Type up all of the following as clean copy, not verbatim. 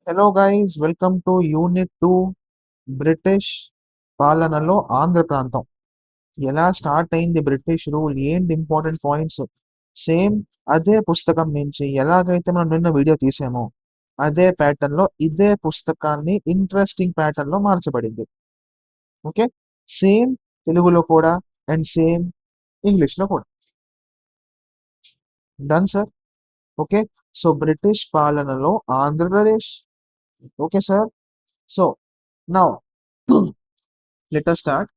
Hello guys, welcome to unit 2. British పాలనలో ఆంధ్ర ప్రాంతం ఎలా స్టార్ట్ అయింది, బ్రిటిష్ రూల్ ఏంటి, ఇంపార్టెంట్ పాయింట్స్ సేమ్ అదే పుస్తకం నుంచి ఎలాగైతే మనం నిన్న వీడియో తీసామో అదే ప్యాటర్న్ లో ఇదే పుస్తకాన్ని ఇంట్రెస్టింగ్ ప్యాటర్న్ లో మార్చబడింది. ఓకే, సేమ్ తెలుగులో కూడా అండ్ సేమ్ ఇంగ్లీష్ లో కూడా. Done sir. Okay, so British పాలనలో Andhra Pradesh. Okay sir. So now let us start.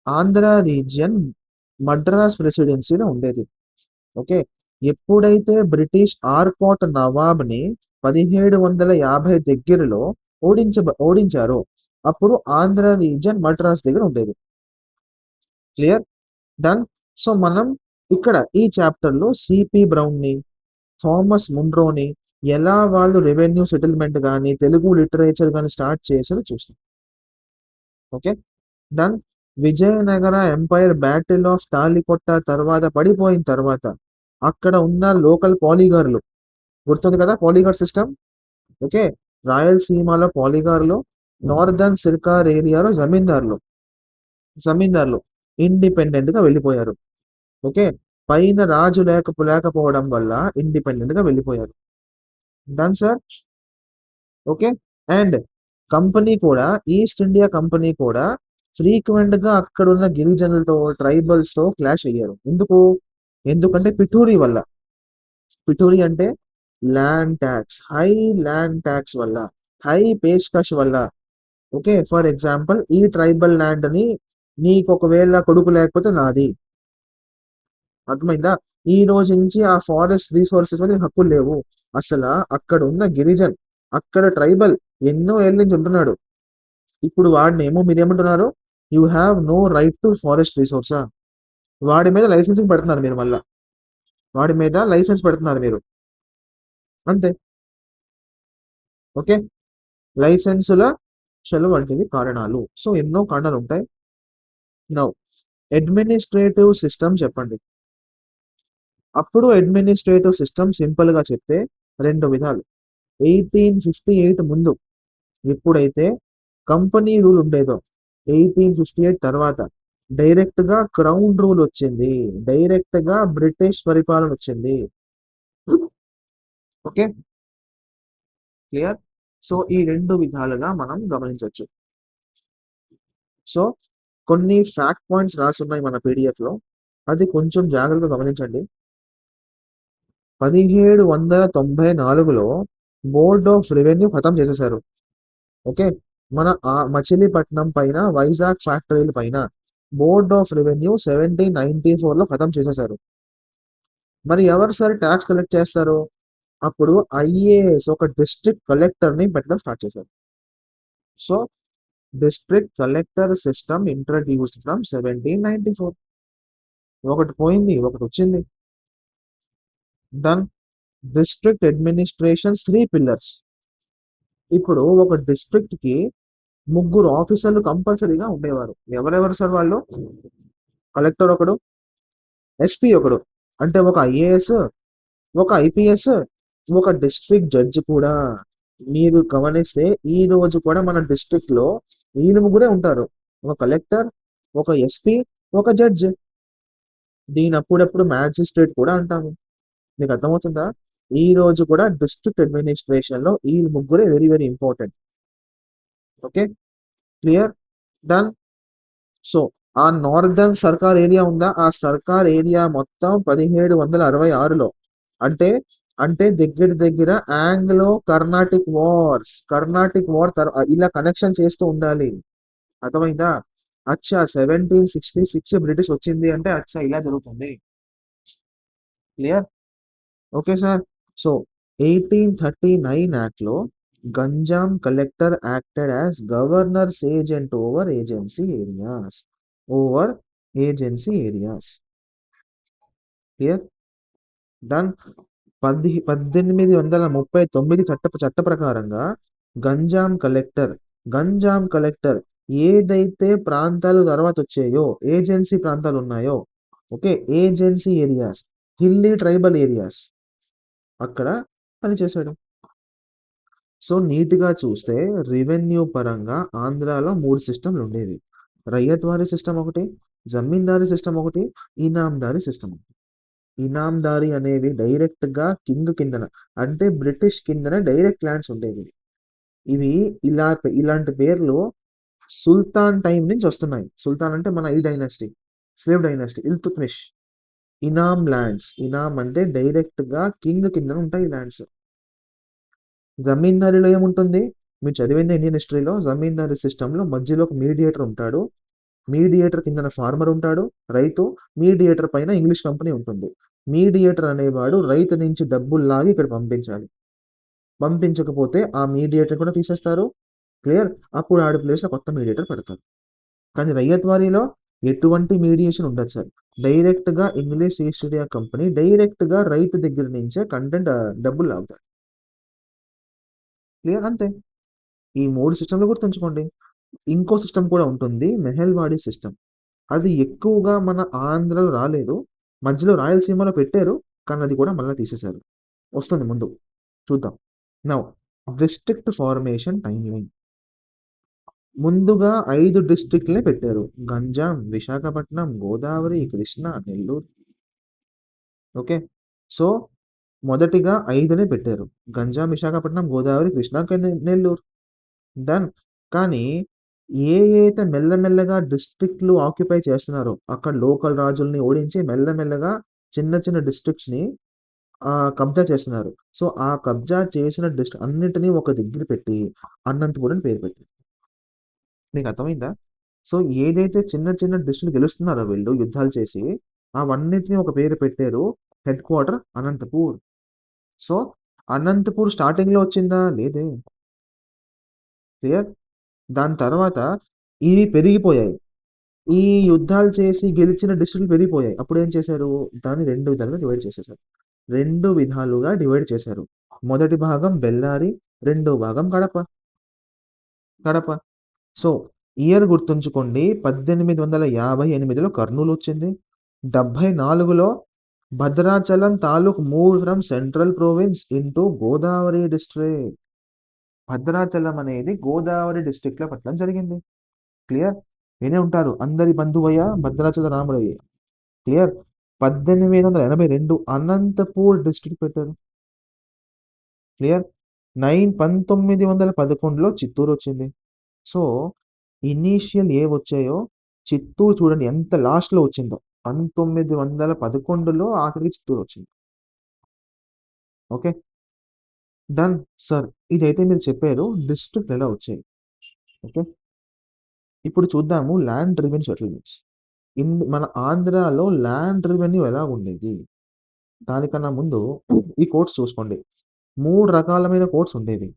Andhra region Madras ప్రెసిడెన్సీలో ఉండేది. ఓకే, ఎప్పుడైతే బ్రిటిష్ ఆర్కాట్ నవాబ్ని 1750 దగ్గరలో ఓడించారో అప్పుడు ఆంధ్ర రీజియన్ మద్రాస్ దగ్గర ఉండేది. క్లియర్? డన్. సో మనం ఇక్కడ ఈ చాప్టర్ లో సిపి బ్రౌన్ ని, థామస్ ముండ్రోని ఎలా వాళ్ళు రెవెన్యూ సెటిల్మెంట్ కానీ తెలుగు లిటరేచర్ కానీ స్టార్ట్ చేసారో చూస్తాం. Okay, done. Vijayanagara empire battle of Talikota తర్వాత పడిపోయిన తర్వాత అక్కడ ఉన్న లోకల్ పాలీగార్లు, గుర్తుంది కదా పాలీగార్ సిస్టమ్. ఓకే, రాయలసీమలో పాలీగార్లు, నార్దర్న్ సిర్కార్ ఏరియాలో జమీందార్లు ఇండిపెండెంట్ గా వెళ్ళిపోయారు. ఓకే, పైన రాజు లేకపోవడం వల్ల ఇండిపెండెంట్ గా వెళ్ళిపోయారు. Done sir. Okay, and company కూడా, ఈస్ట్ ఇండియా కంపెనీ కూడా ఫ్రీక్వెంట్ గా అక్కడున్న గిరిజనులతో ట్రైబల్స్ తో క్లాష్ అయ్యారు. ఎందుకంటే పిటూరి వల్ల. పిటూరి అంటే land tax, high land tax వల్ల, హై పేష్కష్ వల్ల. ఓకే, ఫర్ ఎగ్జాంపుల్ ఈ ట్రైబల్ ల్యాండ్ ని నీకు ఒకవేళ కొడుకు లేకపోతే నాది. అర్థమైందా? ఈ రోజు నుంచి ఆ ఫారెస్ట్ రీసోర్సెస్ మీద నీకు హక్కులు లేవు. అసలు అక్కడ ఉన్న గిరిజన్, అక్కడ ట్రైబల్ ఎన్నో ఏళ్ళ నుంచి ఉంటున్నాడు. ఇప్పుడు వాడినేమో మీరేమంటున్నారు, you have no right to forest రిసోర్సా. వాడి మీద లైసెన్సింగ్ పెడుతున్నారు మీరు, మళ్ళా వాడి మీద లైసెన్స్ పెడుతున్నారు మీరు, అంతే. ఓకే, లైసెన్సుల చెలువ వంటివి కారణాలు. సో ఎన్నో కారణాలు ఉంటాయి. నౌ అడ్మినిస్ట్రేటివ్ సిస్టమ్ చెప్పండి. అప్పుడు అడ్మినిస్ట్రేటివ్ సిస్టమ్ సింపుల్ గా చెప్తే రెండు విధాలు. 1858 ముందు ఎప్పుడైతే కంపెనీ రూల్ ఉండేదో, 1858 తర్వాత డైరెక్ట్ గా క్రౌన్ రూల్ వచ్చింది, డైరెక్ట్ గా బ్రిటిష్ పరిపాలన వచ్చింది. Okay, clear? సో ఈ రెండు విధాలుగా మనం గమనించవచ్చు. సో కొన్ని ఫ్యాక్ట్ పాయింట్స్ రాసున్నాయి మన పీడిఎఫ్ లో, అది కొంచెం జాగ్రత్తగా గమనించండి. 1794లో బోర్డ్ ఆఫ్ రెవెన్యూ ఖతం చేసేశారు. ఓకే, మన మచిలీపట్నం పైన, వైజాగ్ ఫ్యాక్టరీల పైన బోర్డ్ ఆఫ్ రెవెన్యూ 1794లో ఖతం చేసేశారు. మరి ఎవరు సార్ ట్యాక్స్ కలెక్ట్ చేస్తారు? అప్పుడు ఐఏఎస్, ఒక డిస్ట్రిక్ట్ కలెక్టర్ ని పెట్టడం స్టార్ట్ చేశారు. So district collector system introduced from 1794. ఒకటి పోయింది, ఒకటి వచ్చింది. డన్. District administration 3 pillars. ఇప్పుడు ఒక డిస్ట్రిక్ట్ కి ముగ్గురు ఆఫీసర్లు కంపల్సరీగా ఉండేవారు. ఎవరెవరు సార్ వాళ్ళు? కలెక్టర్ ఒకడు, ఎస్పీ ఒకడు, అంటే ఒక ఐఏఎస్, ఒక ఐపీఎస్, ఒక డిస్ట్రిక్ట్ జడ్జి కూడా. మీరు గమనిస్తే ఈ రోజు కూడా మన డిస్ట్రిక్ట్ లో వీళ్ళు ముగ్గురే ఉంటారు. ఒక కలెక్టర్, ఒక ఎస్పీ, ఒక జడ్జ్. దీని అప్పుడప్పుడు మ్యాజిస్ట్రేట్ కూడా అంటాము. మీకు అర్థమవుతుందా? ఈ రోజు కూడా డిస్ట్రిక్ట్ అడ్మినిస్ట్రేషన్ లో ఈ ముగ్గురే very very important. Okay, clear? Done. So ఆ నార్దర్న్ సర్కార్ ఏరియా ఉందా, ఆ సర్కార్ ఏరియా మొత్తం 1766లో, అంటే అంటే దగ్గర దగ్గర ఆంగ్లో కర్ణాటిక్ వార్ ఇలా కనెక్షన్ చేస్తూ ఉండాలి. అర్థమైందా? అచ్చా 1766 బ్రిటిష్ వచ్చింది అంటే అచ్చా ఇలా జరుగుతుంది. Clear? Okay sir. So 1839 act లో Ganjam collector acted as governor's agent over agency areas. Clear? Done. 1839 చట్ట ప్రకారంగా గంజాం కలెక్టర్ గంజాం కలెక్టర్ ఏదైతే ప్రాంతాలు తర్వాత వచ్చాయో, ఏజెన్సీ ప్రాంతాలు ఉన్నాయో, okay, agency areas, hilly tribal areas, అక్కడ పనిచేశాడు. సో నీట్‌గా చూస్తే రెవెన్యూ పరంగా ఆంధ్రాలో 3 సిస్టమ్‌లు ఉండేవి. రయ్యత్‌వారీ సిస్టమ్ ఒకటి, జమీందారీ సిస్టమ్ ఒకటి, ఇనాందారీ సిస్టమ్ ఒకటి. ఇనాందారీ అనేవి డైరెక్ట్‌గా కిందన అంటే బ్రిటిష్ కిందన డైరెక్ట్ ల్యాండ్స్ ఉండేవి. ఇవి ఇలాంటి పేర్లు సుల్తాన్ టైం నుంచి వస్తున్నాయి. సుల్తాన్ అంటే మన ఈ డైనాసిటీ, స్లేవ్ డైనాసిటీ ఇల్తుత్మిష్. ఇనాం ల్యాండ్స్. ఇనాం అంటే డైరెక్ట్‌గా కిందన ఉంటాయి ఈ ల్యాండ్స్. జమీందారీలో ఏముంటుంది? మీరు చదివింది ఇండియన్ హిస్టరీలో జమీందారీ సిస్టమ్‌లో మధ్యలో ఒక మీడియేటర్ ఉంటాడు. మీడియేటర్ కిందన ఫార్మర్ ఉంటాడు, రైతు. మీడియేటర్ పైన ఇంగ్లీష్ కంపెనీ ఉంటుంది. మీడియేటర్ అనేవాడు రైతు నుంచి డబ్బులు లాగి ఇక్కడ పంపించాలి. పంపించకపోతే ఆ మీడియేటర్ కూడా తీసేస్తారు. క్లియర్? అప్పుడు ఆడి ప్లేస్‌లో కొత్త మీడియేటర్ పెడతారు. కానీ రయ్యత్ వారీలో ఎటువంటి మీడియేషన్ ఉండదు సార్. డైరెక్ట్‌గా ఇంగ్లీష్ ఈస్ట్ ఇండియా కంపెనీ డైరెక్ట్‌గా రైతు దగ్గర నుంచే డబ్బులు లాగుతాడు. క్లియర్? అంతే. ఈ 3 సిస్టమ్‌లు గుర్తుంచుకోండి. ఇంకో సిస్టమ్ కూడా ఉంటుంది. మెహల్వాడి సిస్టమ్. అది ఎక్కువగా మన ఆంధ్రలో రాలేదు. మధ్యలో రాయలసీమలో పెట్టారు. కానీ అది కూడా మళ్ళా తీసేశారు. వస్తుంది ముందు. చూద్దాం. Now district formation timeline. ముందుగా 5 డిస్ట్రిక్ట్‌లే పెట్టారు. గంజాం, విశాఖపట్నం, గోదావరి, కృష్ణా, నెల్లూరు. ఓకే. సో, మొదటిగా 5నే పెట్టారు. గంజాం, విశాఖపట్నం, గోదావరి, కృష్ణా, నెల్లూరు. డన్. కానీ అయితే మెల్లమెల్లగా డిస్ట్రిక్ట్‌లు ఆక్యుపై చేస్తున్నారో, అక్కడ లోకల్ రాజుల్ని ఓడించి మెల్లమెల్లగా చిన్న డిస్ట్రిక్ట్స్‌ని కబ్జా చేస్తున్నారు. సో, ఆ కబ్జా చేసిన అన్నిటిని ఒక దగ్గర పెట్టి అనంతపురం అని పేరు పెట్టారు. మీకు అర్థమైందా? సో, ఏదైతే చిన్న డిస్ట్రిక్ట్‌లు గెలుస్తున్నారో వీళ్ళు యుద్ధాలు చేసి, అవన్నిటిని ఒక పేరు పెట్టారు. Head quarter Anantapur. So, Anantapur స్టార్టింగ్‌లో వచ్చిందా? లేదే. క్లియర్? దాని తర్వాత ఇవి పెరిగిపోయాయి. ఈ యుద్ధాలు చేసి గెలిచిన డిస్ట్రిక్ట్‌లు పెరిగిపోయాయి. అప్పుడేం చేశారు? దాన్ని 2 విధాలుగా డివైడ్ చేసేసారు. 2 విధాలుగా డివైడ్ చేశారు. మొదటి భాగం బెల్లారి, రెండో భాగం కడప. సో, ఇయర్ గుర్తుంచుకోండి. 1858లో కర్నూలొచ్చింది. 74లో Bhadrachalam taluk moved from central province into Godavari district. Bhadrachalam అనేది గోదావరి డిస్ట్రిక్ట్‌లో పెట్టడం జరిగింది. క్లియర్? వినే ఉంటారు. అందరి బంధువయ్య భద్రాచల రాముడయ్య. క్లియర్? 1882 అనంతపూర్ డిస్ట్రిక్ట్ పెట్టారు. క్లియర్? 1911లో చిత్తూరొచ్చింది. సో, ఇనీషియల్ ఏవొచ్చాయో చిత్తూరు చూడండి ఎంత లాస్ట్‌లో వచ్చిందో. 1911లో ఆఖరికి చిత్తూరొచ్చింది. ఓకే. Done sir. ఇదైతే మీరు చెప్పారు. డిస్ట్రిక్ట్‌లు ఎలా వచ్చాయి. ఓకే. ఇప్పుడు చూద్దాము ల్యాండ్ రివెన్యూ సెటిల్మెంట్స్. మన ఆంధ్రాలో ల్యాండ్ రెవెన్యూ ఎలా ఉండేది? దానికన్నా ముందు ఈ కోర్ట్స్ చూసుకోండి. 3 రకాలమైన కోర్ట్స్ ఉండేవి.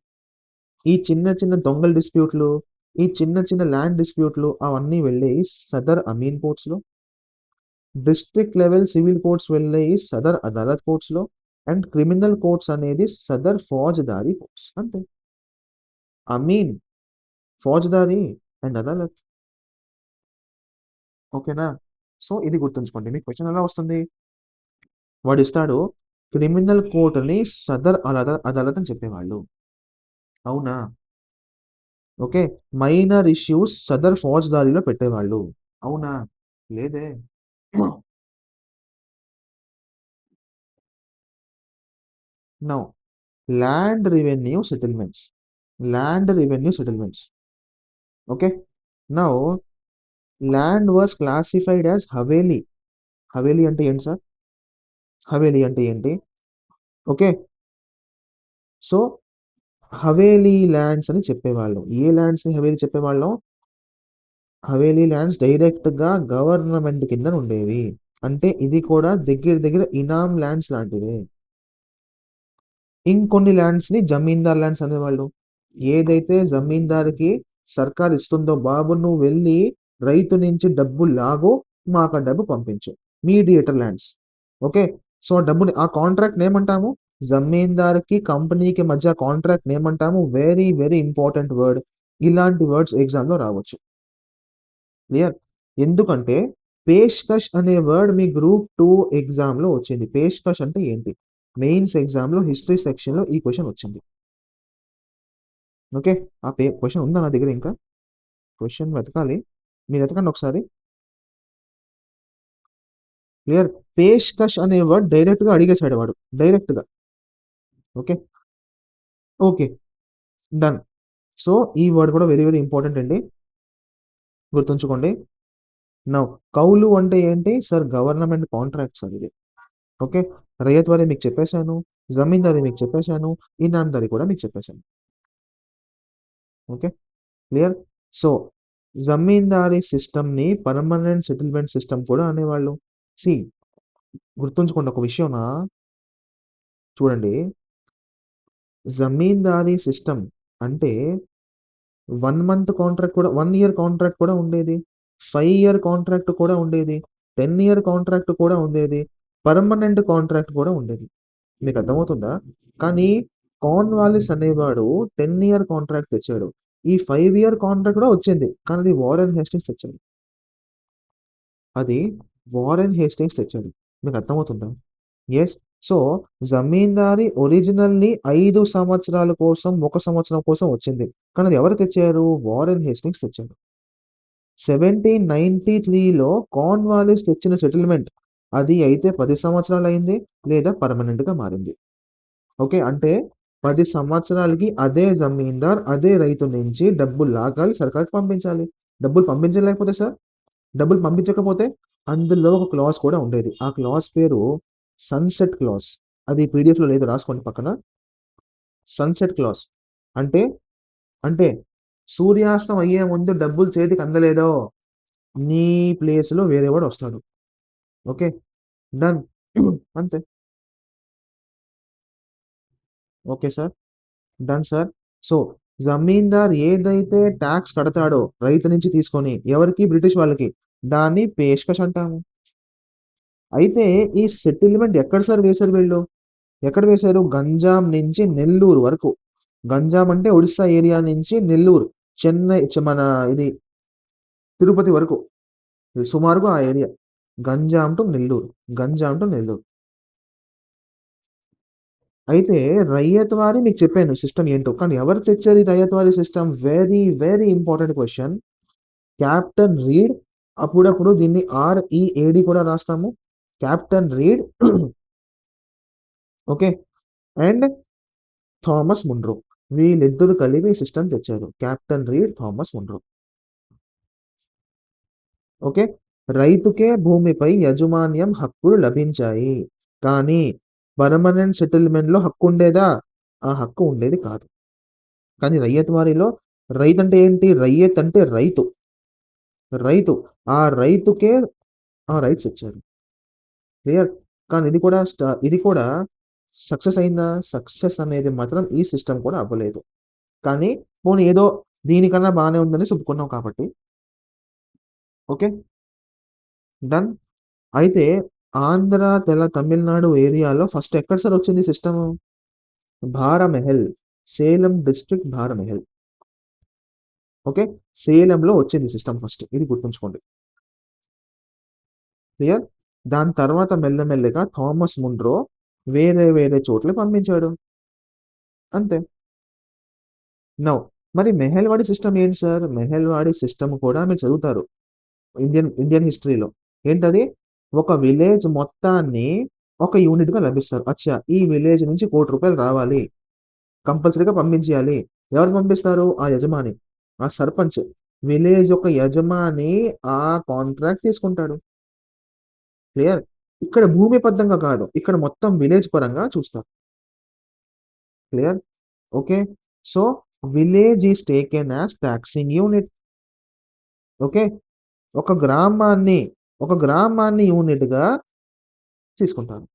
ఈ చిన్న దొంగల డిస్ప్యూట్‌లు, ఈ చిన్న ల్యాండ్ డిస్ప్యూట్‌లు అవన్నీ వెళ్ళేయి సదర్ అమీన్ కోర్ట్స్‌లో. డిస్ట్రిక్ట్ లెవెల్ సివిల్ కోర్ట్స్ వెళ్ళేయి సదర్ అదాలత్ కోర్ట్స్‌లో. అండ్ క్రిమినల్ కోర్ట్స్ అనేది సదర్ ఫౌజ్‌దారీ కోర్ట్స్. అంతే. అమీన్, ఫౌజ్‌దారీ అండ్ అదాలత్. ఓకేనా? సో, ఇది గుర్తుంచుకోండి. మీకు క్వెషన్ ఎలా వస్తుంది? వాడిస్తాడు క్రిమినల్ కోర్ట్‌ని సదర్ అదాలత్ అని చెప్పేవాళ్ళు. అవునా? ఓకే. మైనర్ ఇష్యూస్ సదర్ ఫౌజ్‌దారీలో పెట్టేవాళ్ళు. అవునా? లేదే. Now land revenue settlements. Land revenue settlements. Okay. Now land was classified as హవేలీ. హవేలీ అంటే ఏంటి సార్? హవేలీ అంటే ఏంటి? ఓకే. సో, హవేలీ ల్యాండ్స్ అని చెప్పేవాళ్ళం. ఏ ల్యాండ్స్‌ని హవేలీ చెప్పేవాళ్ళం? హవేలీ ల్యాండ్స్ డైరెక్ట్‌గా గవర్నమెంట్ కిందన ఉండేవి. అంటే ఇది కూడా దగ్గర ఇనాం ల్యాండ్స్ లాంటివే. ఇంకొన్ని ల్యాండ్స్‌ని జమీందార్ ల్యాండ్స్ అనేవాళ్ళు. ఏదైతే జమీందార్‌కి సర్కార్ ఇస్తుందో, బాబు నువ్వు వెళ్లి రైతు నుంచి డబ్బు లాగు, మాకు ఆ డబ్బు పంపించు. Mediator lands. ఓకే. సో, ఆ కాంట్రాక్ట్‌ని ఏమంటాము? జమీందార్‌కి, కంపెనీకి మధ్య కాంట్రాక్ట్‌ని ఏమంటాము? Very important word. ఇలాంటి వర్డ్స్ ఎగ్జామ్‌లో రావచ్చు. క్లియర్? ఎందుకంటే పేష్‌కష్ అనే వర్డ్ మీ గ్రూప్ 2 ఎగ్జామ్‌లో వచ్చింది. పేష్‌కష్ అంటే ఏంటి? మెయిన్స్ ఎగ్జామ్‌లో హిస్టరీ సెక్షన్‌లో ఈ క్వెషన్ వచ్చింది. ఓకే. ఆ క్వెషన్ ఉందా నా దగ్గర ఇంకా? క్వెషన్ వెతకాలి. మీరు వెతకండి ఒకసారి. క్లియర్. పేష్‌కష్ అనే వర్డ్ డైరెక్ట్‌గా అడిగేసాడు వాడు. డైరెక్ట్‌గా. ఓకే. ఓకే. డన్. సో, ఈ వర్డ్ కూడా వెరీ వెరీ ఇంపార్టెంట్ అండి. గుర్తుంచుకోండి. నౌ కౌలు అంటే ఏంటి? సార్ గవర్నమెంట్ కాంట్రాక్ట్స్ సార్ ఇది. ఓకే. రయత్వారీ మీకు చెప్పేసాను. జమీందారీ మీకు చెప్పేసాను. ఇనాందారీ కూడా మీకు చెప్పేసాను. ఓకే. క్లియర్. సో, జమీందారీ సిస్టమ్‌ని పర్మనెంట్ సెటిల్మెంట్ సిస్టమ్ కూడా అనేవాళ్ళు. సీ గుర్తుంచుకోండి ఒక విషయమా చూడండి. జమీందారీ సిస్టమ్ అంటే 1 మంత్ కాంట్రాక్ట్ కూడా 1 ఇయర్ కాంట్రాక్ట్ కూడా ఉండేది. 5 ఇయర్ కాంట్రాక్ట్ కూడా ఉండేది. 10 ఇయర్ కాంట్రాక్ట్ కూడా ఉండేది. పర్మనెంట్ కాంట్రాక్ట్ కూడా ఉండేది. మీకు అర్థమవుతుందా? కానీ కార్న్‌వాలిస్ అనేవాడు 10 ఇయర్ కాంట్రాక్ట్ తెచ్చాడు. ఈ 5 ఇయర్ కాంట్రాక్ట్ కూడా వచ్చింది. కానీ అది వారెన్ హేస్టింగ్స్ తెచ్చాడు. అది వారెన్ హేస్టింగ్స్ తెచ్చాడు. మీకు అర్థమవుతుందా? యెస్. సో, జమీందారీ ఒరిజినల్లీ 5 సంవత్సరాల కోసం, 1 సంవత్సరం కోసం వచ్చింది. కానీ అది ఎవరు తెచ్చారు? వారెన్ హేస్టింగ్స్ తెచ్చాడు. 1793లో కార్న్‌వాలిస్ తెచ్చిన సెటిల్మెంట్. అది అయితే 10 సంవత్సరాలయింది లేదా పర్మనెంట్‌గా మారింది. ఓకే. అంటే 10 సంవత్సరాలకి అదే జమీందార్, అదే రైతు నుంచి డబ్బులు లాగాలి, సర్కారుకి పంపించాలి. డబ్బులు పంపించలేకపోతే సార్, డబ్బులు పంపించకపోతే అందులో ఒక క్లాజ్ కూడా ఉండేది. ఆ క్లాజ్ పేరు సన్‌సెట్ క్లాజ్. అది పీడీఎఫ్‌లో లేదు రాసుకోండి పక్కన. Sunset clause. అంటే, అంటే సూర్యాస్తం అయ్యే ముందు డబ్బులు చేతికి అందలేదో నీ ప్లేస్‌లో వేరేవాడు వస్తాడు. ఓకే. డన్. అంతే. Okay sir. Done sir. So, జమీందార్ ఏదైతే టాక్స్ కడతాడో రైతు నుంచి తీసుకొని ఎవరికి? బ్రిటిష్ వాళ్ళకి. దాన్ని పేష్కష్ అంటాము. అయితే ఈ సెటిల్మెంట్ ఎక్కడ సార్ వేశారు వీళ్ళు? ఎక్కడ వేశారు? గంజాం నుంచి నెల్లూరు వరకు. గంజాం అంటే ఒడిస్సా ఏరియా నుంచి నెల్లూరు. చెన్నై మన ఇది తిరుపతి వరకు. సుమారుగా ఆ area. Ganjam to Nellore. Ganjam to Nellore. అయితే రయ్యత్ వారి మీకు చెప్పాను సిస్టమ్ ఏంటో. కానీ ఎవరు తెచ్చారు ఈ రయ్యత్ వారి system? Very very important question. Captain Read. అప్పుడప్పుడు దీన్ని ఆర్‌ఈఏడీ కూడా రాస్తాము. Captain Read. Okay. And Thomas Munro. వీళ్ళిద్దరూ కలిపి ఈ సిస్టమ్ తెచ్చారు. Captain Read, Thomas Munro. Okay. రైతుకే భూమిపై యాజమాన్యం హక్కులు లభించాయి. కానీ పర్మనెంట్ సెటిల్మెంట్‌లో హక్కుండేదా? ఆ హక్కు ఉండేది కాదు. కానీ రయ్యత్ వారిలో రైతంటే ఏంటి? రయ్యత్ అంటే రైతు. రైతు. ఆ రైతుకే ఆ రైట్స్ ఇచ్చారు. క్లియర్. కానీ ఇది కూడా సక్సెస్ అయిందా? సక్సెస్ అనేది మాత్రం ఈ సిస్టమ్ కూడా అవ్వలేదు. కానీ పోనీ ఏదో దీనికన్నా బానే ఉందని చెప్పుకున్నాం కాబట్టి ఓకే. డన్. అయితే ఆంధ్ర, తమిళనాడు ఏరియాలో ఫస్ట్ ఎక్కడ సార్ వచ్చింది సిస్టము? భారమెహల్. సేలం డిస్ట్రిక్ట్ భారమెహల్. ఓకే. సేలంలో వచ్చింది సిస్టమ్ ఫస్ట్. ఇది గుర్తుంచుకోండి. క్లియర్. దాని తర్వాత మెల్లమెల్లగా థామస్ మున్రో వేరే వేరే చోట్ల పంపించాడు. అంతే. నౌ మరి మెహల్వాడి సిస్టమ్ ఏంటి సార్? మెహల్వాడి సిస్టమ్ కూడా మీరు చదువుతారు. ఇండియన్ ఇండియన్ హిస్టరీలో. ఏంటది? ఒక విలేజ్ మొత్తాన్ని ఒక యూనిట్‌గా లభిస్తారు. అచ్చా! ఈ విలేజ్ నుంచి ₹1,00,00,000 రావాలి. కంపల్సరీగా పంపించేయాలి. ఎవరు పంపిస్తారు? ఆ యజమాని. ఆ సర్పంచ్. విలేజ్ యొక్క యజమాని ఆ కాంట్రాక్ట్ తీసుకుంటాడు. క్లియర్. ఇక్కడ భూమి పద్ధంగా కాదు. ఇక్కడ మొత్తం విలేజ్ పరంగా చూస్తారు. Clear. Okay. So, village is taken as taxing unit. Okay. ఒక గ్రామాన్ని, ఒక గ్రామాన్ని యూనిట్‌గా తీసుకుంటారు.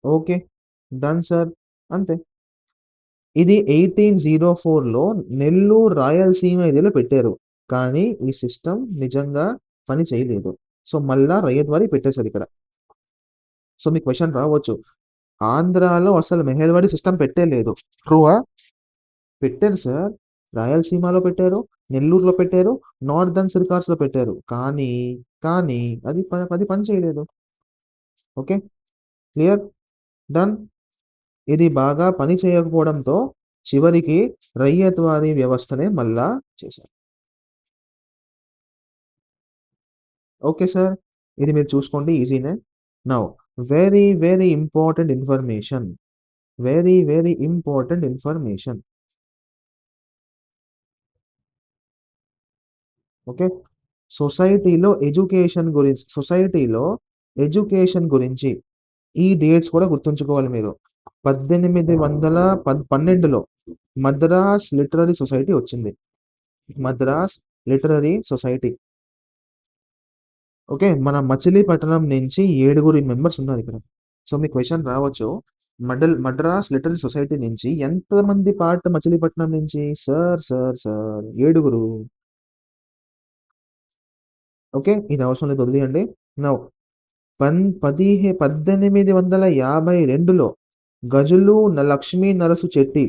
ఓకే. Done sir. అంతే. ఇది 1804లో నెల్లూరు రాయలసీమ ఏరియాలో పెట్టారు. కానీ ఈ సిస్టమ్ నిజంగా పని చేయలేదు. సో, మళ్ళా రయ్యత్ వారి పెట్టేసారిక్కడ. సో, మీకు క్వెషన్ రావచ్చు. ఆంధ్రాలో అసలు మెహల్వాడి సిస్టమ్ పెట్టే లేదు. ట్రూవా? పెట్టారు సార్. రాయలసీమలో పెట్టారు, నెల్లూరులో పెట్టారు, నార్దర్న్ సిర్కార్స్‌లో పెట్టారు. కానీ అది పని చేయలేదు. ఓకే. క్లియర్. డన్. ఇది బాగా పని చేయకపోవడంతో చివరికి రయ్యత్వారీ వ్యవస్థనే మళ్ళా చేశారు. Okay sir. ఇది మీరు చూసుకోండి ఈజీనే. Now very very important information. Very very important information. Okay. సొసైటీలో ఎడ్యుకేషన్ గురించి ఈ డేట్స్ కూడా గుర్తుంచుకోవాలి మీరు. 1812లో మద్రాస్ లిటరరీ సొసైటీ వచ్చింది. Madras literary society. ఓకే. మన మచిలీపట్నం నుంచి 7 మెంబర్స్ ఉన్నారు ఇక్కడ. సో మీ క్వెషన్ రావచ్చు. మద్రాస్ లిటరరీ సొసైటీ నుంచి ఎంతమంది పార్ట్ మచిలీపట్నం నుంచి? సార్ 7. ఓకే. ఇది అవసరం లేదు, వదిలేయండి. నౌ 1852లో గజులు లక్ష్మీ నరసు చెట్టి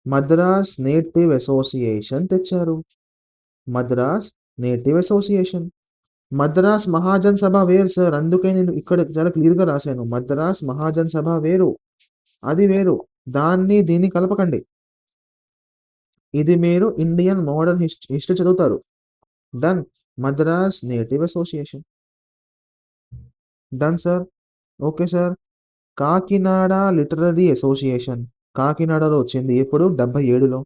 మద్రాస్ నేటివ్ అసోసియేషన్ తెచ్చారు. Madras native association. మద్రాస్ మహాజన్ సభ వేరు సార్. అందుకే నేను ఇక్కడ చాలా క్లియర్‌గా రాశాను. మద్రాస్ మహాజన్ సభ వేరు. అది వేరు. దీన్ని కలపకండి. ఇది మీరు ఇండియన్ మోడర్న్ హిస్టరీ చదువుతారు. Done. Madras native association. Done sir. Okay sir. Kakinada literary association. కాకినాడలో వచ్చింది. ఎప్పుడు? 77లో.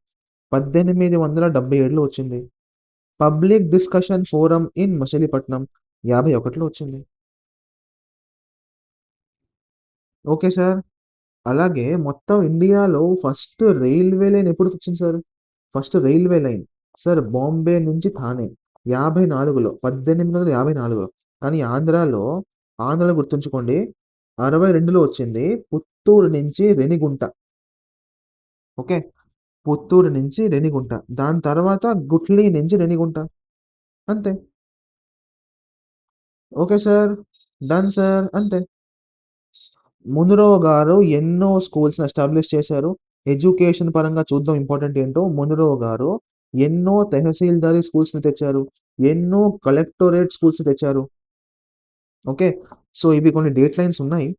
1877లో వచ్చింది. Public discussion forum in Machilipatnam 51లో వచ్చింది. Okay sir. అలాగే మొత్తం ఇండియాలో ఫస్ట్ రైల్వే లైన్ ఎప్పుడు వచ్చింది sir? First railway line sir Bombay నుంచి థానే 54లో, 1854లో. కానీ ఆంధ్రాలో గుర్తుంచుకోండి, 62లో వచ్చింది. పుత్తూరు నుంచి రెనిగుంట. ఓకే. పుత్తూరు నుంచి రెనిగుంట. దాని తర్వాత గుట్లీ నుంచి రెనిగుంట. అంతే. Okay sir. Done sir. అంతే. మునిరో గారు ఎన్నో స్కూల్స్ ఎస్టాబ్లిష్ చేశారు. ఎడ్యుకేషన్ పరంగా చూద్దాం ఇంపార్టెంట్ ఏంటో. మునిరో గారు ఎన్నో తహసీల్దారీ స్కూల్స్ ని తెచ్చారు. ఎన్నో కలెక్టరేట్ స్కూల్స్ తెచ్చారు. ఓకే. సో ఇవి కొన్ని డేట్ లైన్స్ ఉన్నాయి.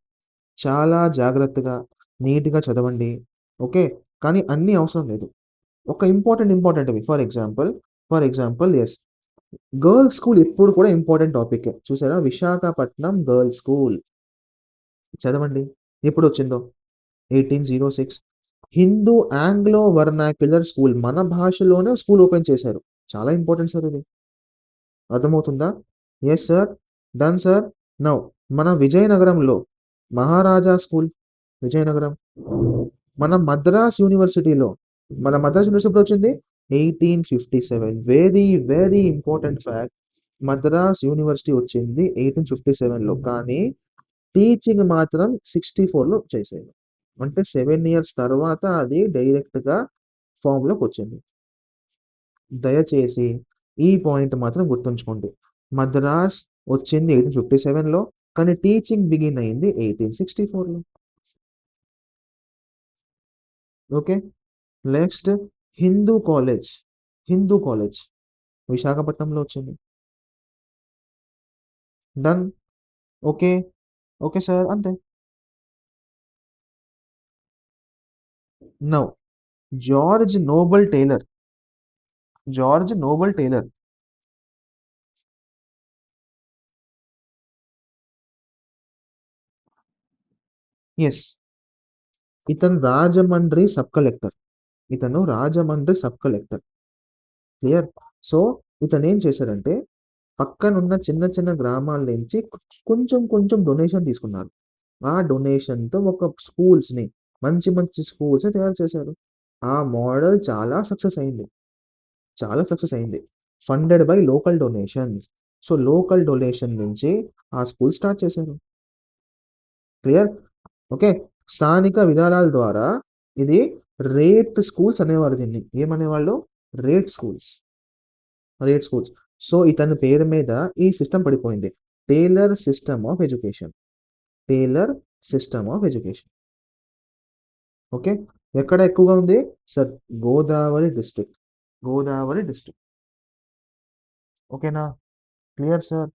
చాలా జాగ్రత్తగా నీట్గా చదవండి. ఓకే. కానీ అన్నీ అవసరం లేదు. ఒక important for example yes, girls school ఎప్పుడు కూడా ఇంపార్టెంట్ టాపిక్. చూసారా? విశాఖపట్నం గర్ల్స్ స్కూల్ చదవండి. ఎప్పుడు వచ్చిందో? 1806. హిందూ ఆంగ్లో వర్నాక్యులర్ స్కూల్, మన భాషలోనే స్కూల్ ఓపెన్ చేశారు. చాలా ఇంపార్టెంట్ సార్ ఇది. అర్థమవుతుందా? Yes sir. Done sir. Now మన విజయనగరంలో మహారాజా స్కూల్, విజయనగరం. మన మద్రాస్ యూనివర్సిటీలో ఎప్పుడు వచ్చింది? 1857. Very very important fact. Madras university వచ్చింది 1857లో. కానీ టీచింగ్ మాత్రం 64లో చేసేది. అంటే 7 ఇయర్స్ తర్వాత అది డైరెక్ట్‌గా ఫామ్‌లోకి వచ్చింది. దయచేసి ఈ పాయింట్ మాత్రం గుర్తుంచుకోండి. మద్రాస్ వచ్చింది 1857లో, కానీ టీచింగ్ బిగిన్ అయింది 1864లో. Okay. Next Hindu college. Hindu college విశాఖపట్నంలో వచ్చింది. డన్. ఓకే. Okay sir. అంతే. Now George Noble Taylor. George Noble Taylor. Yes. ఇతను Rajahmundry sub collector. Clear. So ఇతనేం చేశారంటే పక్కనున్న చిన్న చిన్న గ్రామాల నుంచి కొంచెం కొంచెం డొనేషన్ తీసుకున్నారు. ఆ డొనేషన్‌తో ఒక మంచి మంచి స్కూల్స్‌ని తయారు చేశారు. ఆ మోడల్ చాలా సక్సెస్ అయింది. Funded by local donations. So local donation నుంచి ఆ స్కూల్ స్టార్ట్ చేశారు. క్లియర్. ఓకే. స్థానిక విరాళాల ద్వారా ఇది రేట్ స్కూల్స్ అనేవారు దీన్ని. ఏమనేవాళ్ళు? Rate schools. Rate schools. So ఇతని పేరు మీద ఈ సిస్టమ్ పడిపోయింది. Taylor system of education. Taylor system of education. Okay. ఎక్కడ ఎక్కువగా ఉంది? Sir Godavari district. Godavari district. ఓకేనా? Clear sir.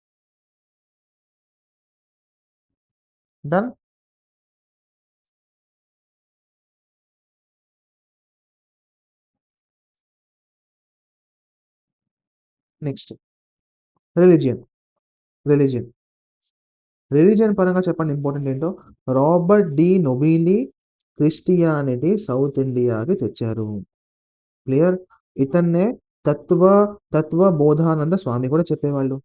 Done. Next religion. Religion religion పరంగా చెప్పండి ఇంపార్టెంట్ ఏంటో. రాబర్ట్ డి నొబిలి క్రిస్టియానిటీ సౌత్ ఇండియాకి తెచ్చారు. క్లియర్. ఇతన్నే తత్వ తత్వ బోధానంద స్వామి కూడా చెప్పేవాళ్ళు.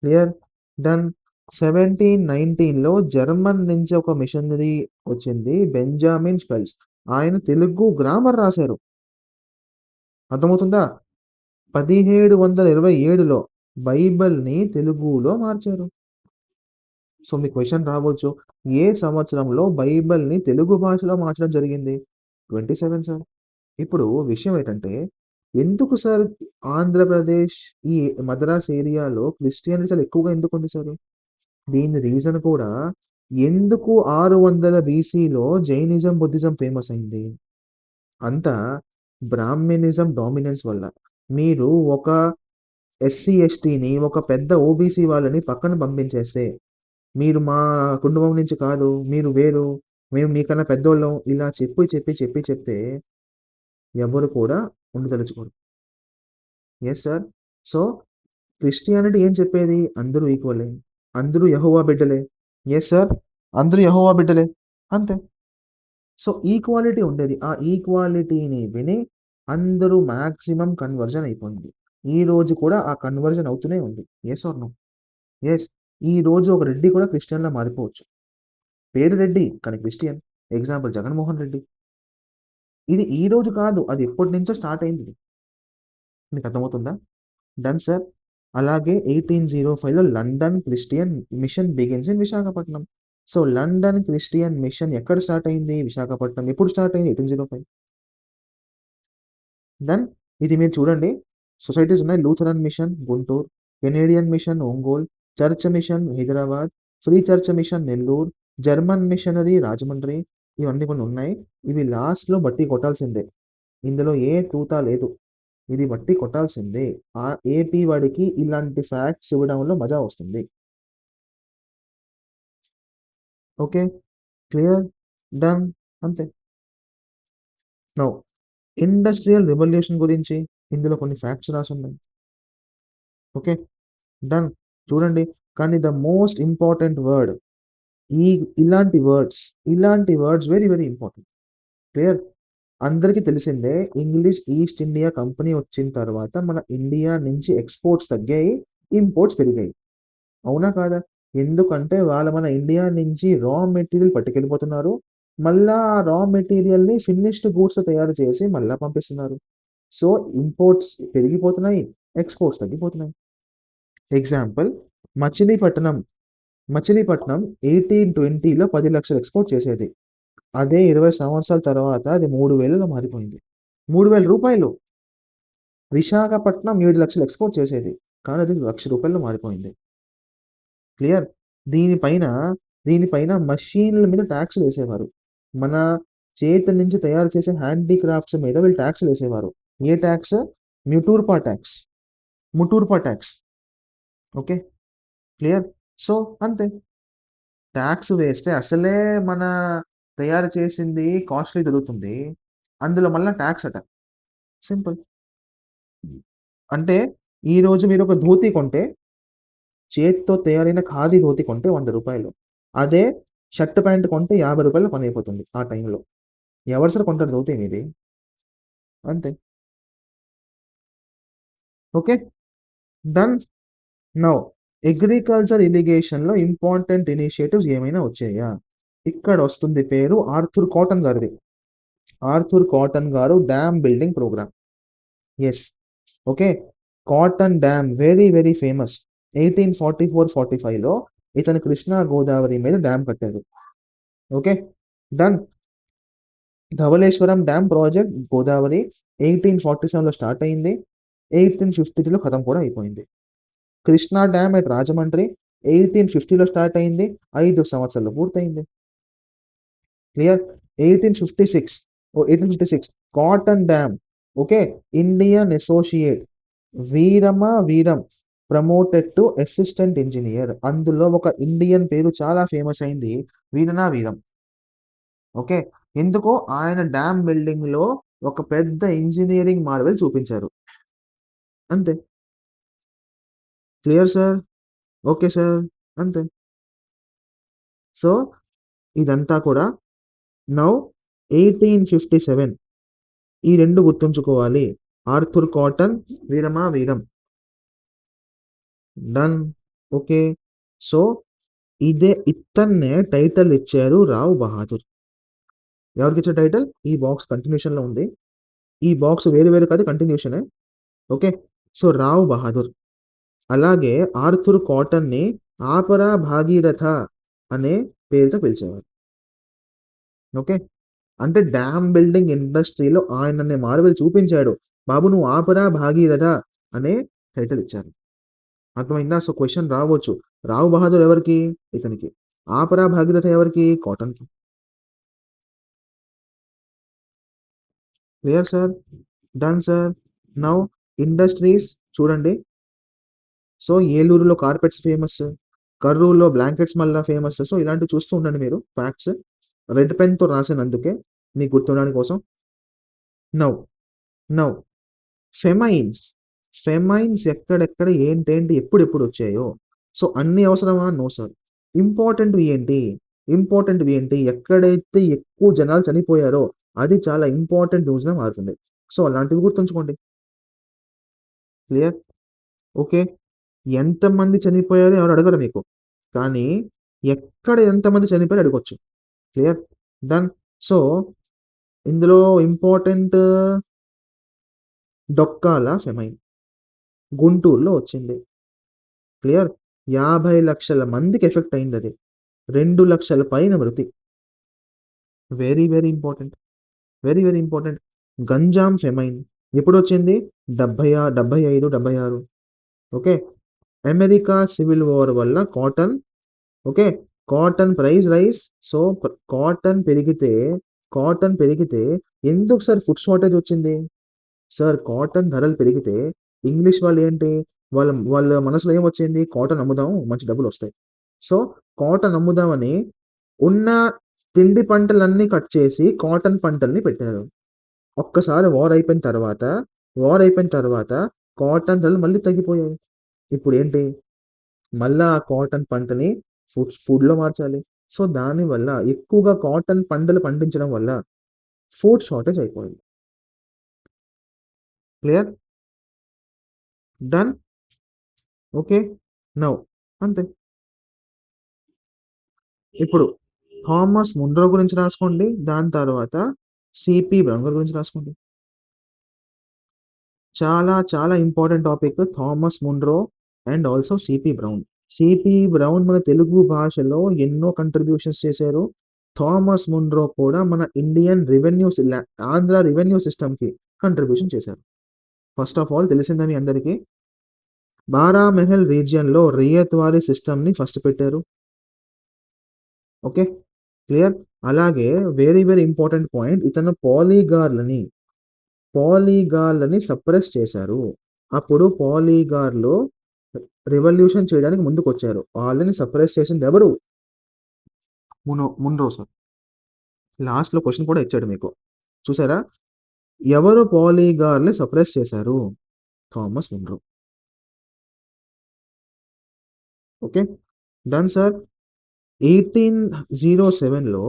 క్లియర్. డన్. 1719లో జర్మన్ నుంచి ఒక మిషనరీ వచ్చింది, బెంజామిన్ స్పెల్స్. ఆయన తెలుగు గ్రామర్ రాశారు. అర్థమవుతుందా? 1727లో బైబిల్ని తెలుగులో మార్చారు. సో మీ క్వశ్చన్ రావచ్చు, ఏ సంవత్సరంలో బైబిల్ని తెలుగు భాషలో మార్చడం జరిగింది? 27 సార్. ఇప్పుడు విషయం ఏంటంటే, ఎందుకు సార్ ఆంధ్రప్రదేశ్, ఈ మద్రాస్ ఏరియాలో క్రిస్టియానిటీ చాలా ఎక్కువగా ఎందుకు ఉంది సార్? దీని రీజన్ కూడా, ఎందుకు 600 బీసీలో జైనిజం, బుద్ధిజం ఫేమస్ అయింది? అంతా బ్రాహ్మినిజం డామినెన్స్ వల్ల. మీరు ఒక ఎస్సీ ఎస్టీని, ఒక పెద్ద ఓబీసీ వాళ్ళని పక్కన పంపించేస్తే, మీరు మా కుటుంబం నుంచి కాదు, మీరు వేరు, మేము మీకన్నా పెద్దోళ్ళం, ఇలా చెప్తే ఎవరు కూడా ఉండదలుచుకోరు. Yes sir. సో క్రిస్టియానిటీ ఏం చెప్పేది? అందరూ ఈక్వలే, అందరూ యెహోవా బిడ్డలే. Yes sir. అందరూ యెహోవా బిడ్డలే, అంతే. సో ఈక్వాలిటీ ఉండేది. ఆ ఈక్వాలిటీని విని అందరూ మాక్సిమం కన్వర్జన్ అయిపోయింది. ఈ రోజు కూడా ఆ కన్వర్జన్ అవుతూనే ఉంది. Yes or no? ఎస్. ఈ రోజు ఒక రెడ్డి కూడా క్రిస్టియన్‌లా మారిపోవచ్చు. పేరు రెడ్డి కానీ క్రిస్టియన్. ఎగ్జాంపుల్ జగన్మోహన్ రెడ్డి. ఇది ఈ రోజు కాదు, అది ఎప్పటినుంచో స్టార్ట్ అయింది. మీకు అర్థమవుతుందా? Done sir. అలాగే 1805లో London Christian mission begins in Visakhapatnam. So London Christian mission ఎక్కడ స్టార్ట్ అయింది? విశాఖపట్నం. ఎప్పుడు స్టార్ట్ అయింది? 1805. దెన్ ఇది మీరు చూడండి, సొసైటీస్ ఉన్నాయి. Lutheran mission Guntur, Canadian mission Ongole, church mission Hyderabad, free church mission Nellore, German missionary Rajahmundry. ఇవన్నీ కొన్ని ఉన్నాయి. ఇవి లాస్ట్లో బట్టి కొట్టాల్సిందే. ఇందులో ఏ తూతా లేదు. ఇది బట్టి కొట్టాల్సిందే. ఆ ఏపీ వాడికి ఇలాంటి ఫ్యాక్ట్స్ ఇవ్వడంలో మజా వస్తుంది. ఓకే. క్లియర్. డన్. అంతే. నో. ఇండస్ట్రియల్ రెవల్యూషన్ గురించి ఇందులో కొన్ని ఫ్యాక్ట్స్ రాసున్నాయి. ఓకే. డన్. చూడండి. కానీ ద మోస్ట్ ఇంపార్టెంట్ వర్డ్, ఈ ఇలాంటి వర్డ్స్, ఇలాంటి words very very important. Clear. అందరికీ తెలిసిందే, ఇంగ్లీష్ ఈస్ట్ ఇండియా కంపెనీ వచ్చిన తర్వాత మన ఇండియా నుంచి ఎక్స్పోర్ట్స్ తగ్గాయి, ఇంపోర్ట్స్ పెరిగాయి. అవునా కాదా? ఎందుకంటే వాళ్ళు మన ఇండియా నుంచి రా మెటీరియల్ పట్టుకెళ్ళిపోతున్నారు. మళ్ళా ఆ రా మెటీరియల్‌ని ఫినిష్డ్ గూడ్స్ తయారు చేసి మళ్ళా పంపిస్తున్నారు. సో ఇంపోర్ట్స్ పెరిగిపోతున్నాయి, ఎక్స్‌పోర్ట్స్ తగ్గిపోతున్నాయి. ఎగ్జాంపుల్ మచిలీపట్నం. మచిలీపట్నం 1820లో 10,00,000 ఎక్స్‌పోర్ట్ చేసేది. అదే 20 సంవత్సరాల తర్వాత అది 3,000లో మారిపోయింది. రూ. 3,000. విశాఖపట్నం 7,00,000 ఎక్స్‌పోర్ట్ చేసేది. కానీ అది రూ. 1,00,000లో మారిపోయింది. క్లియర్. దీనిపైన దీనిపైన మషీన్ల మీద ట్యాక్స్‌లేసేవారు. మన చేతి నుంచి తయారు చేసే హ్యాండీక్రాఫ్ట్స్ మీద వీళ్ళు ట్యాక్స్‌లేసేవారు. ఏ ట్యాక్స్? మ్యుటూర్పా ట్యాక్స్. ముటూర్పా ట్యాక్స్. ఓకే. క్లియర్. సో అంతే. ట్యాక్స్ వేస్తే అసలే మన తయారు చేసింది కాస్ట్‌లీ దొరుకుతుంది. అందులో మళ్ళా ట్యాక్స్ అట. సింపుల్. అంటే ఈరోజు మీరొక ధోతి కొంటే, చేత్తో తయారైన ఖాదీ ధోతి కొంటే రూ. 100. అదే షర్ట్, ప్యాంట్ కొంటే రూ. 50 పనైపోతుంది ఆ టైంలో. ఎవరు సార్ కొంటారు ధోతి మీది? అంతే. ఓకే. డన్. నౌ అగ్రికల్చర్ ఇరిగేషన్‌లో ఇంపార్టెంట్ ఇనిషియేటివ్స్ ఏమైనా వచ్చాయా? ఇక్కడొస్తుంది పేరు ఆర్థర్ కాటన్ గారిది. Arthur Cotton garu dam building program. Yes. Okay. Cotton dam very very famous. 1844, 45లో ఇతను కృష్ణా గోదావరి మీద డ్యామ్ కట్టారు. Okay. Done. Dowleswaram dam project Godavari 1847లో స్టార్ట్ అయింది. 1853లో ఖతం కూడా అయిపోయింది. కృష్ణా డ్యామ్ ఎట్ రాజమండ్రి 1850లో స్టార్ట్ అయింది. 5 సంవత్సరాల్లో పూర్తయింది. Clear. 1856 1856 Cotton dam. Okay. Indian associate వీరం ప్రమోటెడ్ టు అసిస్టెంట్ ఇంజినియర్. అందులో ఒక ఇండియన్ పేరు చాలా ఫేమస్ అయింది, వీరం. ఓకే. ఎందుకు? ఆయన డ్యామ్ బిల్డింగ్ లో ఒక పెద్ద ఇంజనీరింగ్ మార్వెల్ చూపించారు. అంతే. Clear sir? Okay sir. అంతే. సో, ఇదంతా కూడా నౌ 1857 ఈ 2 గుర్తుంచుకోవాలి. ఆర్థర్ కాటన్ వీరమా వీరం. డన్. ఓకే. సో, ఇతన్నే టైటిల్ ఇచ్చారు రావ్ బహాదూర్. ఎవరికిచ్చారు టైటిల్? ఈ బాక్స్ కంటిన్యూషన్‌లో ఉంది. ఈ బాక్స్ వేరు వేరు కాదు కంటిన్యూషనే. ఓకే. సో, రావ్ బహాదూర్. అలాగే ఆర్థర్ కాటన్‌ని ఆపరా భాగీరథ అనే పేరుతో పిలిచేవారు. ఓకే. అంటే డ్యామ్ బిల్డింగ్ ఇండస్ట్రీలో ఆయనని మార్వెల్ చూపించాడు. బాబు నువ్వు ఆపరా భాగీరథ అనే టైటిల్ ఇచ్చారు. అర్థమైందా? సో, క్వెషన్ రావచ్చు. రావ్ బహదూర్ ఎవరికి? ఇతనికి. ఆపరా భాగీరథ ఎవరికి? కాటన్‌కి. Clear sir? Done sir. Now industries చూడండి. సో, ఏలూరులో కార్పెట్స్ ఫేమస్. కర్నూలులో బ్లాంకెట్స్ మళ్ళా ఫేమస్. సో, ఇలాంటివి చూస్తూ ఉండండి మీరు ఫ్యాక్ట్స్. రెడ్ పెన్‌తో రాసానందుకే మీకు గుర్తుండడానికి కోసం. Now, now famines. ఫెమైన్స్ ఎక్కడెక్కడ ఏంటేంటి ఎప్పుడెప్పుడొచ్చాయో. సో, అన్నీ అవసరమా? No sir. ఇంపార్టెంట్‌వి ఏంటి? ఇంపార్టెంట్‌వి ఏంటి? ఎక్కడైతే ఎక్కువ జనాలు చనిపోయారో అది చాలా ఇంపార్టెంట్ న్యూస్‌గా మారుతుంది. సో, అలాంటివి గుర్తుంచుకోండి. క్లియర్? ఓకే. ఎంతమంది చనిపోయారో ఎవరు అడగరు మీకు. కానీ ఎక్కడ ఎంతమంది చనిపోయారో అడగొచ్చు. క్లియర్? డన్. సో, ఇందులో ఇంపార్టెంట్ డొక్కాల ఫెమైన్. గుంటూరులో వచ్చింది. క్లియర్? 50,00,000 మందికి ఎఫెక్ట్ అయిందది. 2,00,000 పైన మృతి. Very, very important. Very, very important. Ganjam famine ఎప్పుడొచ్చింది? 75, 76. ఓకే. అమెరికా సివిల్ వార్ వల్ల cotton okay. Cotton price rise. So, cotton పెరిగితే ఎందుకు సార్ ఫుడ్ షార్టేజ్ వచ్చింది? సార్ కాటన్ ధరలు పెరిగితే ఇంగ్లీష్ వాళ్ళు ఏంటి? వాళ్ళ వాళ్ళ మనసులో ఏమొచ్చింది? కాటన్ అమ్ముదాం మంచి డబ్బులొస్తాయి. సో, కాటన్ అమ్ముదామని ఉన్న తిండి పంటలన్నీ కట్ చేసి కాటన్ పంటల్ని పెట్టారు. ఒక్కసారి వార్ అయిపోయిన తర్వాత కాటన్ ధరలు మళ్ళీ తగ్గిపోయాయి. ఇప్పుడేంటి? మళ్ళా ఆ కాటన్ పంటని ఫుడ్‌లో మార్చాలి. సో, దానివల్ల ఎక్కువగా కాటన్ పంటలు పండించడం వల్ల ఫుడ్ షార్టేజ్ అయిపోయింది. క్లియర్? డన్. ఓకే. నౌ అంతే. ఇప్పుడు థామస్ మున్రో గురించి రాసుకోండి. దాని తర్వాత సిపి బ్రౌన్ గారి గురించి రాసుకోండి. చాలా చాలా important topic Thomas Munro and also CP brown. CP brown మన తెలుగు భాషలో ఎన్నో కంట్రిబ్యూషన్స్ చేశారు. థామస్ మున్రో కూడా మన ఇండియన్ ఆంధ్ర రెవెన్యూ సిస్టమ్‌కి కంట్రిబ్యూషన్ చేశారు. ఫస్ట్ ఆఫ్ ఆల్ తెలిసిందా మీ అందరికీ? బారామహల్ రీజియన్‌లో రయ్యత్ వారీ సిస్టమ్‌ని ఫస్ట్ పెట్టారు. ఓకే. క్లియర్? అలాగే వెరీ వెరీ ఇంపార్టెంట్ పాయింట్ ఇతను పాలీగార్లని సప్రెస్ చేశారు. అప్పుడు పాలీగార్లు రివల్యూషన్ చేయడానికి ముందుకొచ్చారు. వాళ్ళని సప్రెస్ చేసింది ఎవరు? Munro sir. లాస్ట్‌లో క్వెషన్ కూడా ఇచ్చాడు మీకు. చూసారా? ఎవరు పాలీగార్‌ని సప్రెస్ చేశారు? Thomas Munro. Okay. Done sir. 1807లో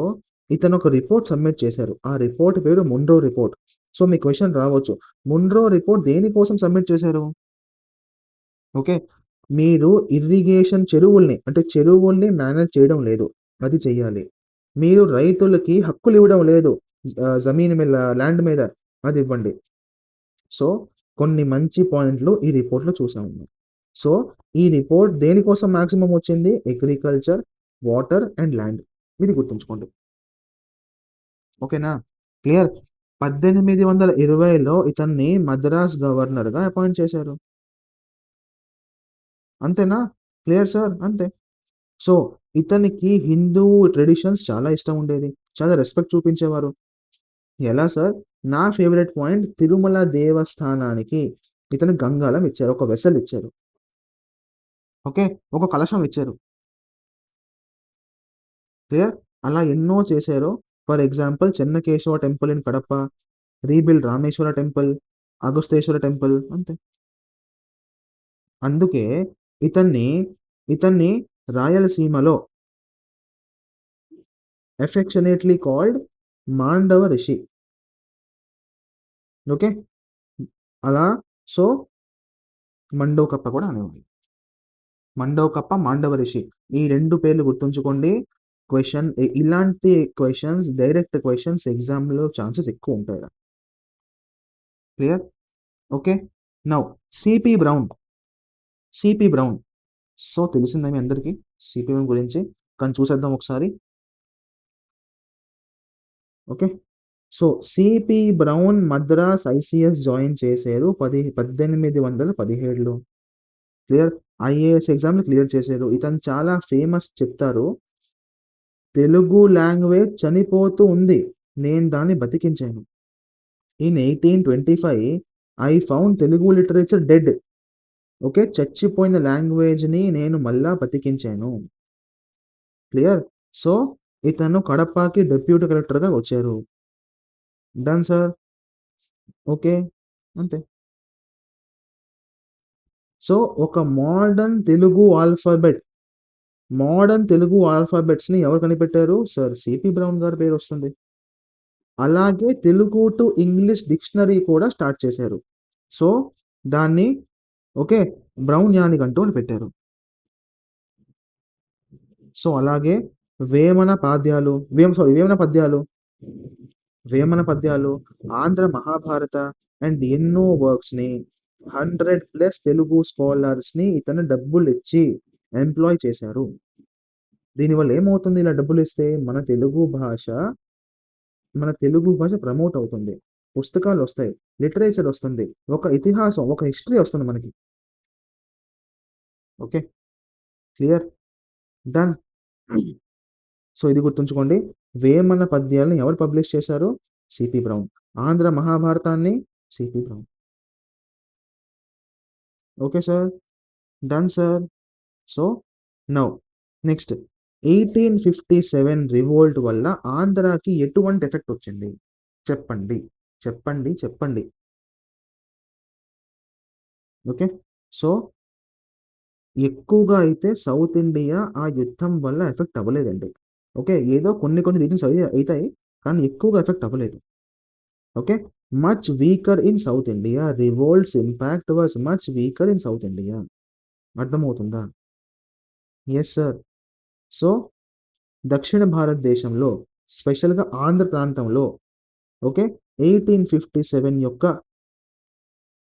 ఇతను ఒక రిపోర్ట్ సబ్మిట్ చేశారు. ఆ రిపోర్ట్ పేరు మున్రో రిపోర్ట్. సో, మీ క్వెషన్ రావచ్చు. మున్రో రిపోర్ట్ దేనికోసం సబ్మిట్ చేశారు? ఓకే. మీరు ఇరిగేషన్ చెరువుల్ని మేనేజ్ చేయడం లేదు. అది చెయ్యాలి. మీరు రైతులకి హక్కులివ్వడం లేదు. జమీన్ మీద ల్యాండ్ మీద అదివ్వండి. సో, కొన్ని మంచి పాయింట్లు ఈ రిపోర్ట్‌లో చూసాము. సో, ఈ రిపోర్ట్ దేనికోసం మాక్సిమం వచ్చింది? Agriculture, water and land. ఇది గుర్తుంచుకోండి. ఓకేనా? క్లియర్. 1820లో ఇతన్ని మద్రాస్ గవర్నర్‌గా అపాయింట్ చేశారు. అంతేనా? Clear sir. అంతే. సో, ఇతనికి హిందూ ట్రెడిషన్స్ చాలా ఇష్టం ఉండేది. చాలా రెస్పెక్ట్ చూపించేవారు. ఎలా సార్? నా ఫేవరెట్ పాయింట్ తిరుమల దేవస్థానానికి ఇతను గంగాళం ఇచ్చారు. ఒక వెసెల్ ఇచ్చారు. ఓకే. ఒక కలశం ఇచ్చారు. క్లియర్? అలా ఎన్నో చేశారు. For example Chennakesava temple in Kadapa, rebuild Rameshwara temple, Agasteshwara temple అంతే. అందుకే ఇతన్ని ఇతన్ని రాయలసీమలో affectionately called Mandava Rishi. Okay. అలా సో మండోకప్ప కూడా అనేవాళ్ళు. మండోకప్ప, మాండవ రిషి ఈ రెండు పేర్లు గుర్తుంచుకోండి. ఇలాంటి క్వశ్చన్స్, డైరెక్ట్ క్వశ్చన్స్ ఎగ్జామ్లో ఛాన్సెస్ ఎక్కువ ఉంటాయి. Clear? Okay. Now CP brown. CP brown so తెలిసిందా మీ అందరికీ సిపి బ్రౌన్ గురించి? కానీ చూసేద్దాం ఒకసారి. Okay. So CP brown Madras ICS join చేశారు 1817లో. క్లియర్? ఐఏఎస్ ఎగ్జామ్ని క్లియర్ చేశారు. ఇతను చాలా ఫేమస్ చెప్తారు. తెలుగు లాంగ్వేజ్ చనిపోతూ ఉంది, నేను దాన్ని బతికించాను. In 1825 I found Telugu literature dead. Okay, చచ్చిపోయిన లాంగ్వేజ్ని నేను మళ్ళా బతికించాను. క్లియర్? సో ఇతను కడపకి డిప్యూటీ కలెక్టర్గా వచ్చారు. Done sir. ఓకే, అంతే. సో ఒక మోడర్న్ తెలుగు ఆల్ఫాబెట్స్ని ఎవరు కనిపెట్టారు? సార్ సిపి బ్రౌన్ గారి పేరు వస్తుంది. అలాగే తెలుగు టు ఇంగ్లీష్ డిక్షనరీ కూడా స్టార్ట్ చేశారు. సో దాన్ని ఓకే బ్రౌన్ యానికంటూ అని పెట్టారు. సో అలాగే వేమన పద్యాలు, ఆంధ్ర మహాభారత అండ్ ఎన్నో వర్క్స్ని 100+ తెలుగు స్కాలర్స్ని ఇతను డబ్బులు ఇచ్చి ఎంప్లాయ్ చేశారు. దీనివల్ల ఏమవుతుంది? ఇలా డబ్బులు ఇస్తే మన తెలుగు భాష ప్రమోట్ అవుతుంది, పుస్తకాలు వస్తాయి, లిటరేచర్ వస్తుంది, ఒక ఇతిహాసం, ఒక హిస్టరీ వస్తుంది మనకి. Okay, clear? డన్. సో ఇది గుర్తుంచుకోండి. వేమన పద్యాలను ఎవరు పబ్లిష్ చేశారు? CP Brown. ఆంధ్ర మహాభారతాన్ని CP Brown. Okay sir, done sir. So now next 1857 revolt వల్ల ఆంధ్రాకి ఎటువంటి ఎఫెక్ట్ వచ్చింది? చెప్పండి, చెప్పండి, చెప్పండి. ఓకే. సో ఎక్కువగా అయితే సౌత్ ఇండియా ఆ యుద్ధం వల్ల ఎఫెక్ట్ అవ్వలేదండి. ఓకే, ఏదో కొన్ని రీజన్స్ అవుతాయి, కానీ ఎక్కువగా ఎఫెక్ట్ అవ్వలేదు. Okay, much weaker in south India. Revolts impact was much weaker in south India. అర్థమవుతుందా? Yes sir. సో దక్షిణ భారతదేశంలో, స్పెషల్గా ఆంధ్ర ప్రాంతంలో ఓకే 1857 యొక్క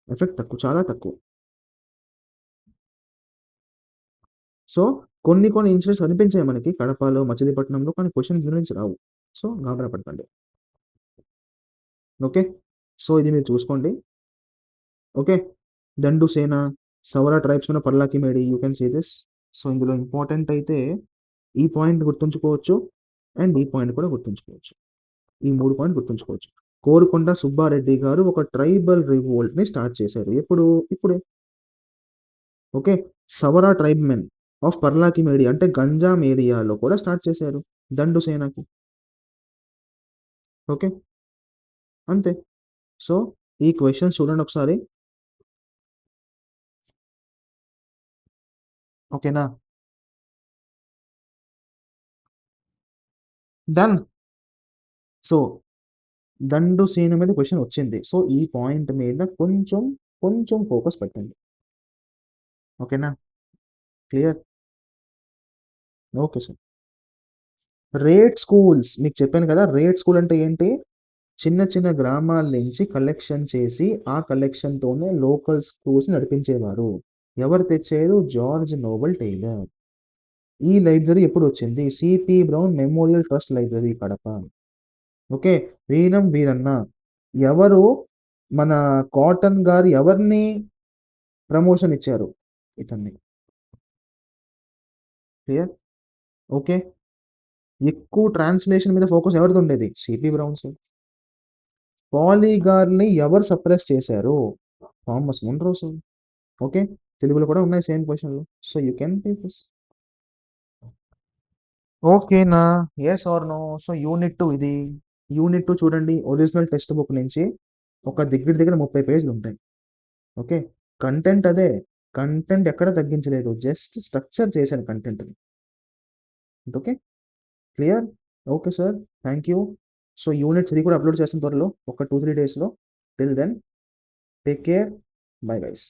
ఎఫెక్ట్ తక్కువ, చాలా తక్కువ. సో కొన్ని ఇన్సిడెంట్స్ అనిపించాయి మనకి కడపలో, మచిలీపట్నంలో, కానీ క్వశ్చన్స్ గురించి రావు. సో గాబరా పడకండి. ఓకే. సో ఇది మీరు చూసుకోండి. ఓకే, దండు సేన, సౌర ట్రైబ్స్ మీద Parlakimedi, you can see this. So ఇందులో ఇంపార్టెంట్ అయితే ఈ పాయింట్ గుర్తుంచుకోవచ్చు అండ్ ఈ పాయింట్ కూడా గుర్తుంచుకోవచ్చు. ఈ 3 పాయింట్ గుర్తుంచుకోవచ్చు. కోరుకొండ సుబ్బారెడ్డి గారు ఒక ట్రైబల్ రివోల్ట్ని స్టార్ట్ చేశారు. ఇప్పుడే. Okay, Savara tribe men of Parlakimedi అంటే గంజాం ఏరియాలో కూడా స్టార్ట్ చేశారు దండు సేనకి. ఓకే, అంతే. సో ఈ క్వశ్చన్స్ చూడండి ఒకసారి. ఓకేనా? డన్. సో దండు సేన మీద క్వశ్చన్ వచ్చింది. సో ఈ పాయింట్ మీద కొంచెం ఫోకస్ పెట్టండి. ఓకేనా? Clear? Okay sir. Rate schools మీకు చెప్పాను కదా. రేట్ స్కూల్ అంటే ఏంటి? చిన్న చిన్న గ్రామాల నుంచి కలెక్షన్ చేసి ఆ కలెక్షన్తోనే లోకల్ స్కూల్స్ నడిపించేవారు. ఎవరు తెచ్చారు? George Noble Taylor. ఈ లైబ్రరీ ఎప్పుడు వచ్చింది? CP Brown memorial trust library, Kadapa. Okay, Veeranna ఎవరు? మన కాటన్ గారు ఎవరిని ప్రమోషన్ ఇచ్చారు? ఇతన్ని. క్లియర్? ఓకే, ఎక్కువ ట్రాన్స్లేషన్ మీద ఫోకస్ ఎవరిది ఉండేది? CP browns. పాలీగార్ని ఎవరు సప్రెస్ చేశారు? థామస్ మున్రోస్. ఓకే, తెలుగులో కూడా ఉన్నాయి సేమ్ క్వశ్చన్లు. So you can take this. ఓకేనా? Yes or no? So unit 2 చూడండి. ఒరిజినల్ టెక్స్ట్ బుక్ నుంచి ఒక దగ్గర 30 పేజీలు ఉంటాయి. ఓకే, కంటెంట్ అదే, కంటెంట్ ఎక్కడ తగ్గించలేదు, జస్ట్ స్ట్రక్చర్ చేశాను కంటెంట్ని. Okay, clear? Okay sir, thank you. So unit 3 కూడా అప్లోడ్ చేస్తాను త్వరలో, ఒక 2-3 డేస్లో. Till then, take care, bye guys.